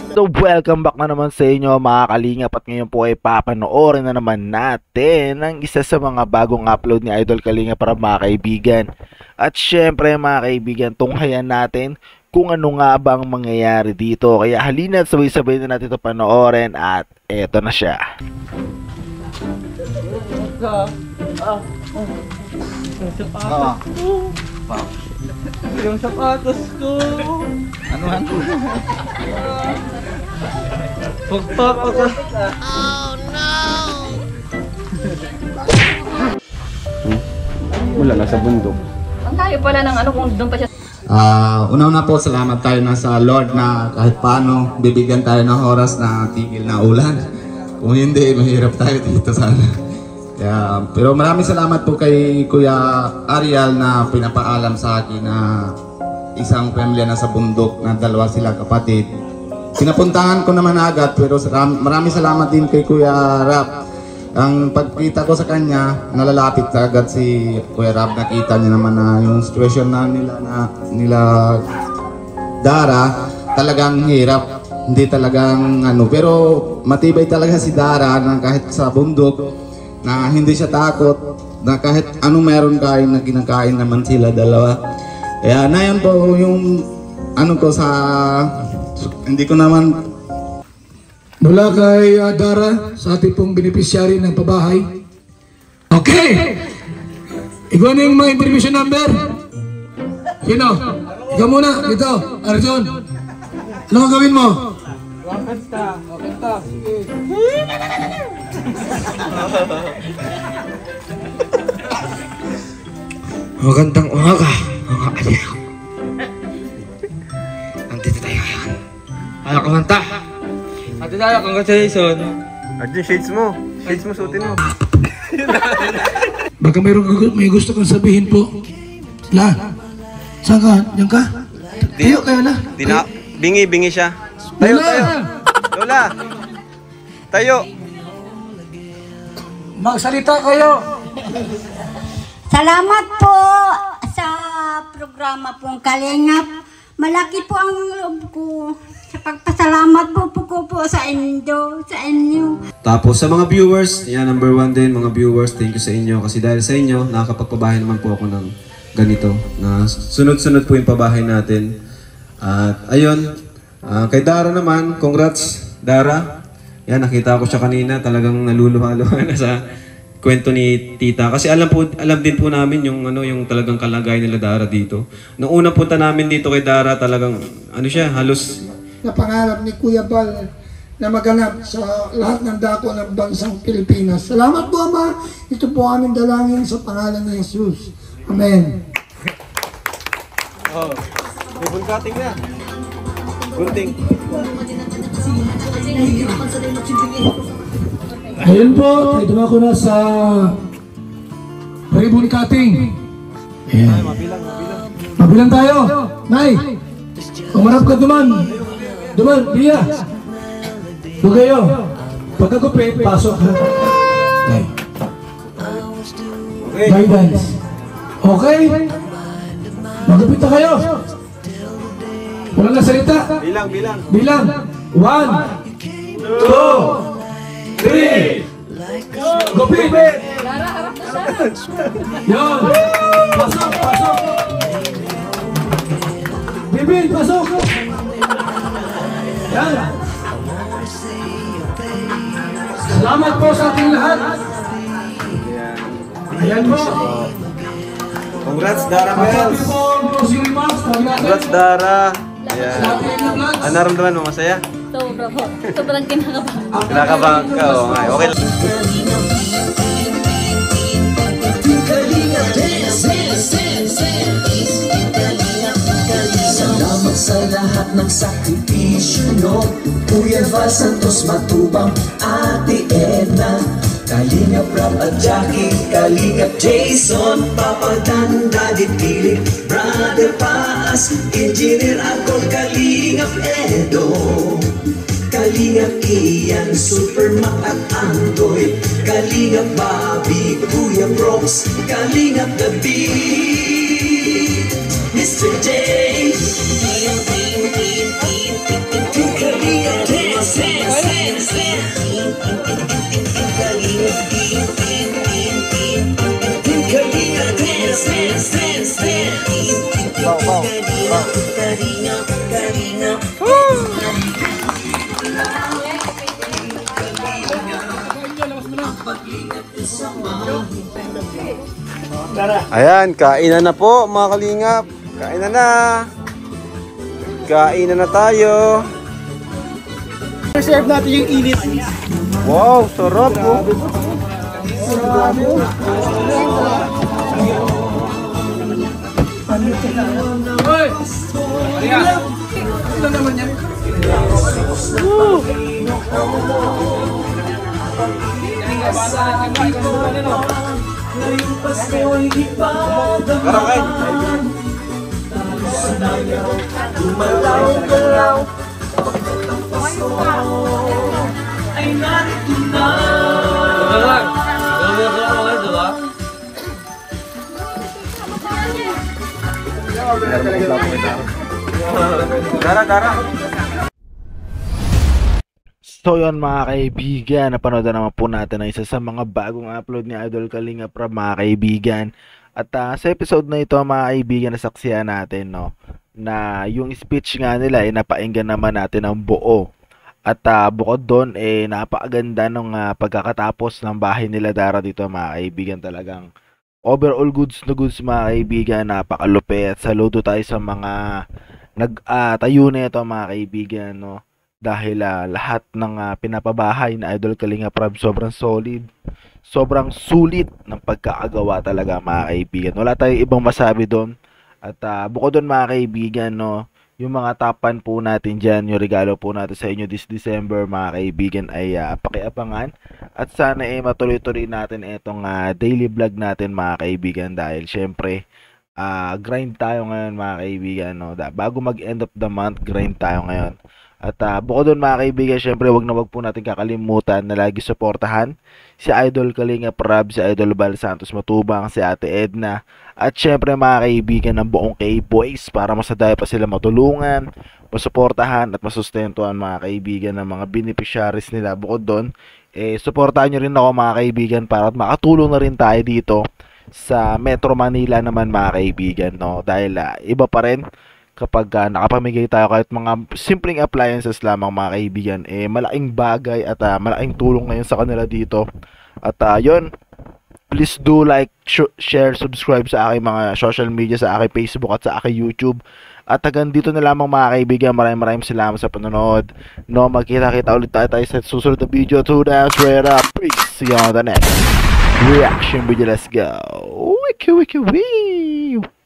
So welcome back na naman sa inyo mga kalingap, at ngayon po ay papanoorin na naman natin ang isa sa mga bagong upload ni Idol Kalinga para mga kaibigan. At syempre mga kaibigan, tunghayan natin kung ano nga bang mangyayari dito. Kaya halina at sabay-sabay na natin ito panoorin, at eto na siya. Yung sapatos ko. Anuhan? Pagpak ako. Oh no! Wala na sa bundok. Ang tayo pala ng ano kung doon pa siya. Una-una po, salamat tayo na sa Lord na kahit paano bibigyan tayo ng oras na tigil na ulan. Kung hindi, mahirap tayo dito sana. Kaya, pero maraming salamat po kay Kuya Ariel na pinapaalam sa akin na isang pamilya na sa bundok na dalawa sila kapatid. Pinapuntahan ko naman agad, pero maraming salamat din kay Kuya Rap. Ang pagkita ko sa kanya, nalalapit agad si Kuya Rap. Nakita niya naman na yung situation na nila Dara, talagang hirap. Hindi talagang ano, pero matibay talaga si Dara na kahit sa bundok, na hindi siya takot, na kahit anong meron kain na kinakain naman sila dalawa. Kaya na yan po yung ano ko sa, hindi ko naman. Mula kay Dara, sa ating pong beneficiary ng pabahay. Okay! Ikaw na yung mga intermission number. Sino? Ikaw muna, dito, Arjun. Ano gagawin mo? Wakanta. Sige. Magandang umaga, mga anak. Nandito tayo ngayon. Ayaw kumanta. Ate Dara, congratulations. Arjun, shades mo. Shades mo, suotin mo. Baka may gusto kang sabihin po. La, saan ka? Diyan ka? Tayo kayo la. Bingi siya. Tayo. Lola. Tayo. Magsalita kayo. Salamat po sa programa pong Kalingap. Malaki po ang loob ko sa pagpasalamat po sa inyo. Tapos sa mga viewers, yan number 1 din mga viewers, thank you sa inyo. Kasi dahil sa inyo, nakakapagpabahay naman po ako ng ganito. Na sunod-sunod po yung pabahay natin. At ayun, kay Dara naman, congrats Dara. Yan, nakita ko siya kanina, talagang naluluha-luha na sa kwento ni Tita. Kasi alam din po namin yung yung talagang kalagay nila Dara dito. Nung unang punta namin dito kay Dara, talagang ano siya, halos Na pangarap ni Kuya Bal na maganap sa lahat ng dako ng bansang Pilipinas. Salamat po, Ama. Ito po aming dalangin sa pangalan ni Jesus. Amen. Oh, may bunkating na. Gunting. Ayun po, ito ako na sa ribbon cutting. Ayan. Mabilang tayo. Nay, umarap ka duman. Dia. Doon kayo. Pagkagupit, pasok ha. Okay. Guidance. Okay? Magupit na kayo. Walang nasalita. Bilang. 1, 2, 3. Gupit. Yun. Pasok. Bibin, pasok. Yan. Salamat po sa ating lahat. Ayan po. Congrats Dara Bells. Congrats Dara. Ayan. Ano naramdaman mo? Masaya? Sobra po. Sobrang kinakabahan. Kinakabahan ka. Okay. Salamat sa lahat ng sakripisyo no. Kuya Val Santos Matubang, Ate Edna, Kalingap Rap at Jackie, Kalingap Jason, Papa Dan, Daddy Philip, Brother Paas, Engineer Agol, Kalingap Edo, Kalingap Ian, Supermac at Andoy, Kalingap Bobby, Kuya Brox, Kalingap David, Mr. J. Kalingap Dance, Dance, Dance, Kalingap Dance, Dance, Dance, Dance. Ayan, kainan na po mga kalingap. Kainan na. Kainan na tayo. Reserve natin yung init. Wow, sarap po. Hoy! Ayan! Ilan naman yan? Woo! Ay narito na. Dara. So yun mga kaibigan, napanood na naman po natin ang isa sa mga bagong upload ni Idol Kalinga Prab mga kaibigan. At sa episode na ito mga kaibigan, nasaksihan natin na yung speech nga nila napainggan naman natin ang buo. At bukod doon napakaganda ng pagkakatapos ng bahay nila Dara dito mga kaibigan. Talagang overall goods na goods mga kaibigan, napakalupit. Saludo tayo sa mga nagtayo na ito mga kaibigan, no? Dahil lahat ng pinapabahay na Idol Kalinga Prab sobrang solid, sobrang sulit ng pagkakagawa talaga mga kaibigan. Wala tayong ibang masabi doon. At bukod doon mga kaibigan, no, yung mga tapan po natin dyan, yung regalo po natin sa inyo this December mga kaibigan ay pakiabangan. At sana matuloy-tuloy natin itong daily vlog natin mga kaibigan. Dahil syempre grind tayo ngayon mga kaibigan, no? Bago mag-end of the month, grind tayo ngayon. At bukod doon mga kaibigan, syempre wag po natin kakalimutan na lagi suportahan si Idol Kalinga Prab, si Idol Bal Santos Matubang, si Ate Edna, at syempre mga kaibigan ng buong K-Boys para masadaya pa sila matulungan, masuportahan at masustentuhan mga kaibigan ng mga beneficiaries nila. Bukod doon, suportahan nyo rin ako mga kaibigan para makatulong na rin tayo dito sa Metro Manila naman mga kaibigan, no? Dahil iba pa rin kapag nakapamigay tayo kahit mga simpleng appliances lamang mga kaibigan, malaking bagay at malaking tulong ngayon sa kanila dito. At yun, please do like, share, subscribe sa aking mga social media, sa aking Facebook at sa aking YouTube. At hanggang dito na lamang mga kaibigan, maraming salamat sa panonood. No, magkita-kita ulit tayo sa susunod na video. 2 down, straight up. Peace. See you on the next reaction video. Let's go. Wiki wiki wee.